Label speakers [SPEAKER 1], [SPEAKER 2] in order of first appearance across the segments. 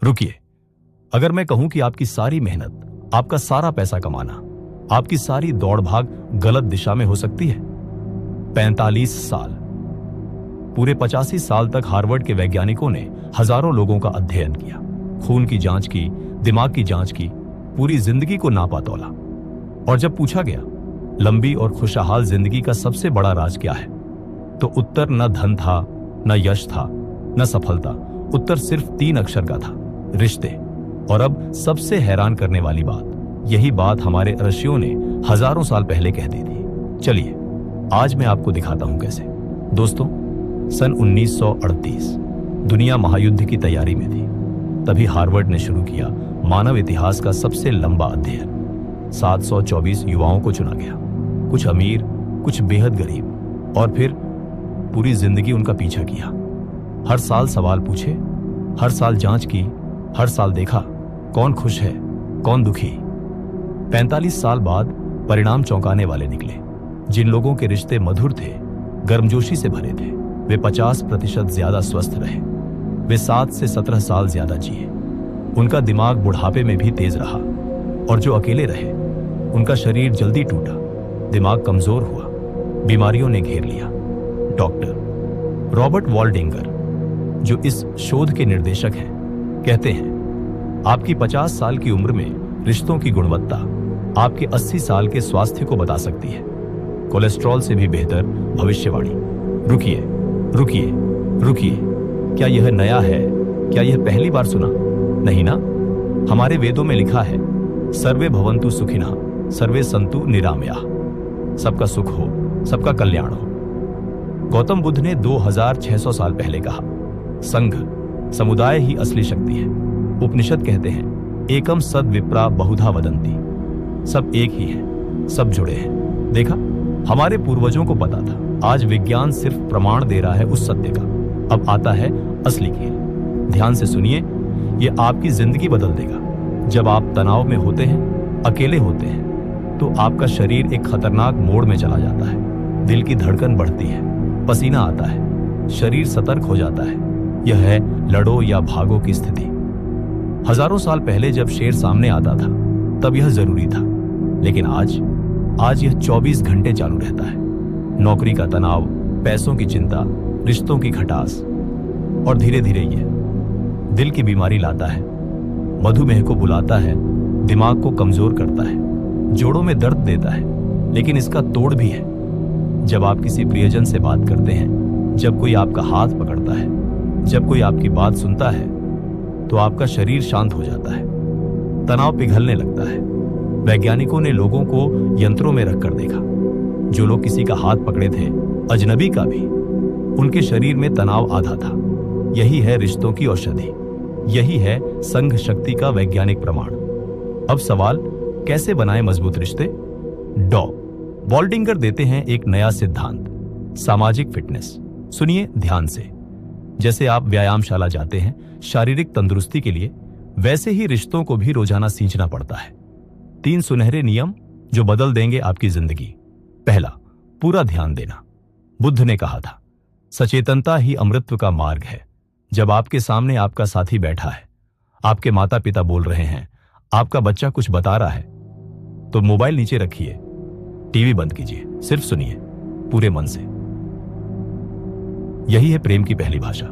[SPEAKER 1] रुकिए, अगर मैं कहूं कि आपकी सारी मेहनत, आपका सारा पैसा कमाना, आपकी सारी दौड़ भाग गलत दिशा में हो सकती है? 45 साल, पूरे 85 साल तक हार्वर्ड के वैज्ञानिकों ने हजारों लोगों का अध्ययन किया, खून की जांच की, दिमाग की जांच की, पूरी जिंदगी को नापा तौला। और जब पूछा गया लंबी और खुशहाल जिंदगी का सबसे बड़ा राज क्या है, तो उत्तर न धन था, न यश था, न सफलता। उत्तर सिर्फ 3 अक्षर का था, रिश्ते। और अब सबसे हैरान करने वाली बात, यही बात हमारे ऋषियों ने हजारों साल पहले कह दी थी। चलिए आज मैं आपको दिखाता हूं कैसे। दोस्तों, सन 1938 दुनिया महायुद्ध की तैयारी में थी। तभी हार्वर्ड ने शुरू किया मानव इतिहास का सबसे लंबा अध्ययन। 724 युवाओं को चुना गया, कुछ अमीर, कुछ बेहद गरीब, और फिर पूरी जिंदगी उनका पीछा किया। हर साल सवाल पूछे, हर साल जांच की, हर साल देखा कौन खुश है, कौन दुखी। 45 साल बाद परिणाम चौंकाने वाले निकले। जिन लोगों के रिश्ते मधुर थे, गर्मजोशी से भरे थे, वे 50% ज्यादा स्वस्थ रहे। वे 7 से 17 साल ज्यादा जिए। उनका दिमाग बुढ़ापे में भी तेज रहा। और जो अकेले रहे, उनका शरीर जल्दी टूटा, दिमाग कमजोर हुआ, बीमारियों ने घेर लिया। डॉक्टर रॉबर्ट वॉल्डिंगर, जो इस शोध के निर्देशक हैं, कहते हैं आपकी 50 साल की उम्र में रिश्तों की गुणवत्ता आपके 80 साल के स्वास्थ्य को बता सकती है। कोलेस्ट्रॉल से भी बेहतर भविष्यवाणी। रुकिए रुकिए रुकिए, क्या यह नया है? क्या यह पहली बार सुना? नहीं ना। हमारे वेदों में लिखा है, सर्वे भवन्तु सुखिनः, सर्वे सन्तु निरामयाः। सबका सुख हो, सबका कल्याण हो। गौतम बुद्ध ने 2600 साल पहले कहा, संघ, समुदाय ही असली शक्ति है। उपनिषद कहते हैं, एकम सद विप्रा बहुधा वदंती। सब एक ही है, सब जुड़े हैं। देखा, हमारे पूर्वजों को पता था। आज विज्ञान सिर्फ प्रमाण दे रहा है उस सत्य का। अब आता है असली खेल। ध्यान से सुनिए, यह आपकी जिंदगी बदल देगा। जब आप तनाव में होते हैं, अकेले होते हैं, तो आपका शरीर एक खतरनाक मोड़ में चला जाता है। दिल की धड़कन बढ़ती है, पसीना आता है, शरीर सतर्क हो जाता है। यह है लड़ो या भागो की स्थिति। हजारों साल पहले जब शेर सामने आता था, तब यह जरूरी था। लेकिन आज यह 24 घंटे चालू रहता है। नौकरी का तनाव, पैसों की चिंता, रिश्तों की खटास, और धीरे धीरे यह दिल की बीमारी लाता है, मधुमेह को बुलाता है, दिमाग को कमजोर करता है, जोड़ों में दर्द देता है। लेकिन इसका तोड़ भी है। जब आप किसी प्रियजन से बात करते हैं, जब कोई आपका हाथ पकड़ता है, जब कोई आपकी बात सुनता है, तो आपका शरीर शांत हो जाता है, तनाव पिघलने लगता है। वैज्ञानिकों ने लोगों को यंत्रों में रखकर देखा। जो लोग किसी का हाथ पकड़े थे, अजनबी का भी, उनके शरीर में तनाव आधा था। यही है रिश्तों की औषधि। यही है संघ शक्ति का वैज्ञानिक प्रमाण। अब सवाल, कैसे बनाएं मजबूत रिश्ते? वॉल्डिंगर देते हैं एक नया सिद्धांत, सामाजिक फिटनेस। सुनिए ध्यान से। जैसे आप व्यायामशाला जाते हैं शारीरिक तंदुरुस्ती के लिए, वैसे ही रिश्तों को भी रोजाना सींचना पड़ता है। 3 सुनहरे नियम जो बदल देंगे आपकी जिंदगी। पहला, पूरा ध्यान देना। बुद्ध ने कहा था, सचेतनता ही अमृतत्व का मार्ग है। जब आपके सामने आपका साथी बैठा है, आपके माता पिता बोल रहे हैं, आपका बच्चा कुछ बता रहा है, तो मोबाइल नीचे रखिए, टीवी बंद कीजिए, सिर्फ सुनिए पूरे मन से। यही है प्रेम की पहली भाषा।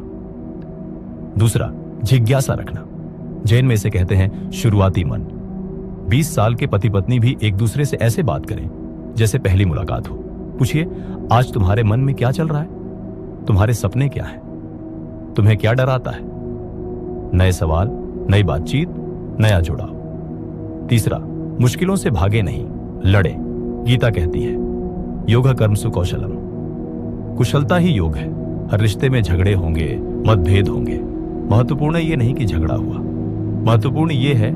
[SPEAKER 1] दूसरा, जिज्ञासा रखना। जैन में इसे कहते हैं शुरुआती मन। 20 साल के पति पत्नी भी एक दूसरे से ऐसे बात करें जैसे पहली मुलाकात हो। पूछिए, आज तुम्हारे मन में क्या चल रहा है? तुम्हारे सपने क्या हैं? तुम्हें क्या डराता है? नए सवाल, नई बातचीत, नया जुड़ाव। तीसरा, मुश्किलों से भागे नहीं, लड़े। गीता कहती है, योग कर्मसु कौशलम। कुशलता ही योग है। हर रिश्ते में झगड़े होंगे, मतभेद होंगे। महत्वपूर्ण ये नहीं कि झगड़ा हुआ, महत्वपूर्ण ये है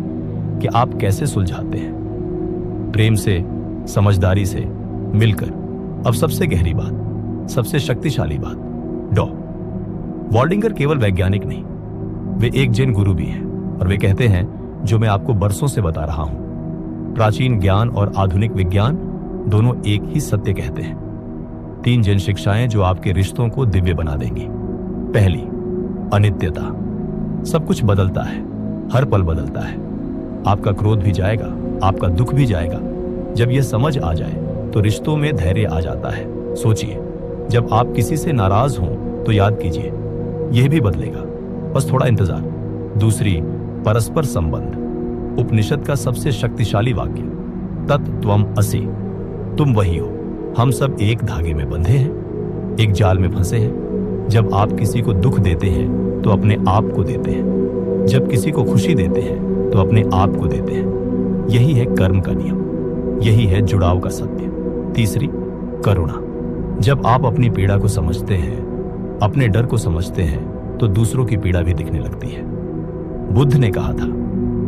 [SPEAKER 1] कि आप कैसे सुलझाते हैं। प्रेम से, समझदारी से, मिलकर। अब सबसे गहरी बात, सबसे शक्तिशाली बात, वॉल्डिंगर केवल वैज्ञानिक नहीं, वे एक जैन गुरु भी हैं। और वे कहते हैं जो मैं आपको बरसों से बता रहा हूं। प्राचीन ज्ञान और आधुनिक विज्ञान दोनों एक ही सत्य कहते हैं। 3 जैन शिक्षाएं जो आपके रिश्तों को दिव्य बना देंगी। पहली, अनित्यता। सब कुछ बदलता है, हर पल बदलता है। आपका क्रोध भी जाएगा, आपका दुख भी जाएगा। जब यह समझ आ जाए तो रिश्तों में धैर्य आ जाता है। सोचिए, जब आप किसी से नाराज हों तो याद कीजिए, यह भी बदलेगा, बस थोड़ा इंतजार। दूसरी, परस्पर संबंध। उपनिषद का सबसे शक्तिशाली वाक्य, तत्त्वम असि, तुम वही हो। हम सब एक धागे में बंधे हैं, एक जाल में फंसे हैं। जब आप किसी को दुख देते हैं तो अपने आप को देते हैं, जब किसी को खुशी देते हैं तो अपने आप को देते हैं। यही है कर्म का नियम, यही है जुड़ाव का सत्य। तीसरी, करुणा। जब आप अपनी पीड़ा को समझते हैं, अपने डर को समझते हैं, तो दूसरों की पीड़ा भी दिखने लगती है। बुद्ध ने कहा था,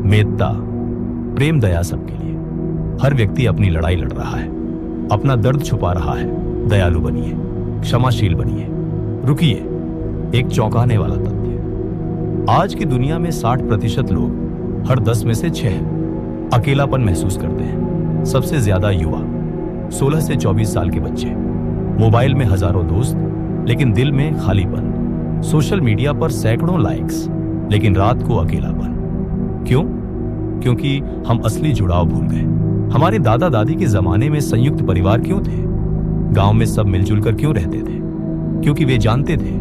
[SPEAKER 1] मेत्ता, प्रेम दया सबके लिए। हर व्यक्ति अपनी लड़ाई लड़ रहा है, अपना दर्द छुपा रहा है। दयालु बनिए, क्षमाशील बनिए। रुकिए, एक चौंकाने वाला तथ्य, आज की दुनिया में 60% लोग हर 10 में से 6 अकेलापन महसूस करते हैं। सबसे ज्यादा युवा, 16 से 24 साल के बच्चे। मोबाइल में हजारों दोस्त, लेकिन दिल में खालीपन। सोशल मीडिया पर सैकड़ों लाइक्स, लेकिन रात को अकेलापन। क्यों? क्योंकि हम असली जुड़ाव भूल गए। हमारे दादा दादी के जमाने में संयुक्त परिवार क्यों थे? गांव में सब मिलजुल कर क्यों रहते थे? क्योंकि वे जानते थे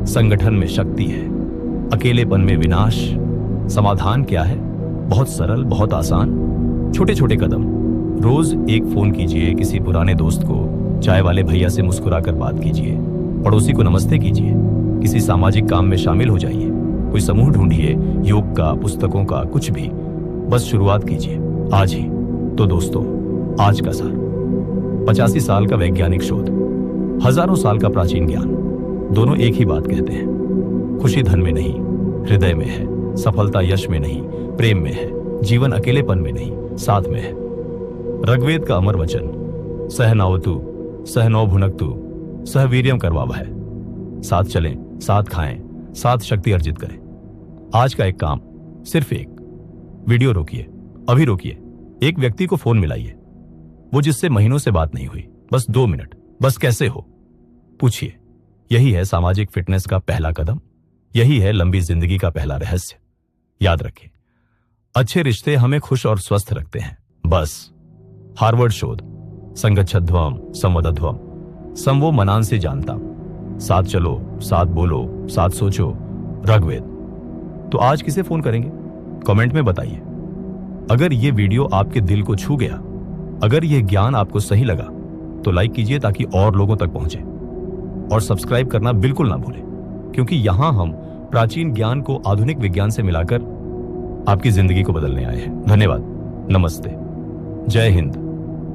[SPEAKER 1] संगठन में शक्ति है, अकेलेपन में विनाश। समाधान क्या है? बहुत सरल, बहुत आसान। छोटे छोटे कदम। रोज एक फोन कीजिए किसी पुराने दोस्त को, चाय वाले भैया से मुस्कुराकर बात कीजिए, पड़ोसी को नमस्ते कीजिए, किसी सामाजिक काम में शामिल हो जाइए, कोई समूह ढूंढिए, योग का, पुस्तकों का, कुछ भी। बस शुरुआत कीजिए आज ही। तो दोस्तों, आज का सार, 85 साल का वैज्ञानिक शोध, हजारों साल का प्राचीन ज्ञान, दोनों एक ही बात कहते हैं, खुशी धन में नहीं, हृदय में है। सफलता यश में नहीं, प्रेम में है। जीवन अकेलेपन में नहीं, साथ में है। ऋग्वेद का अमर वचन, सहनावतु सहनौ भुनक्तु सह वीर्यम करवावहै। साथ चलें, साथ खाएं, साथ शक्ति अर्जित करें। आज का एक काम, सिर्फ एक। वीडियो रोकिए, अभी रोकिए। एक व्यक्ति को फोन मिलाइए, वो जिससे महीनों से बात नहीं हुई, बस 2 मिनट। बस कैसे हो पूछिए। यही है सामाजिक फिटनेस का पहला कदम, यही है लंबी जिंदगी का पहला रहस्य। याद रखें, अच्छे रिश्ते हमें खुश और स्वस्थ रखते हैं। बस। हार्वर्ड शोध, संगच्छध्वम संवदध्वम, समवो मनान से जानता। साथ चलो, साथ बोलो, साथ सोचो। ऋग्वेद। तो आज किसे फोन करेंगे? कमेंट में बताइए। अगर ये वीडियो आपके दिल को छू गया, अगर यह ज्ञान आपको सही लगा, तो लाइक कीजिए ताकि और लोगों तक पहुंचे। और सब्सक्राइब करना बिल्कुल ना भूलें, क्योंकि यहां हम प्राचीन ज्ञान को आधुनिक विज्ञान से मिलाकर आपकी जिंदगी को बदलने आए हैं। धन्यवाद। नमस्ते। जय हिंद।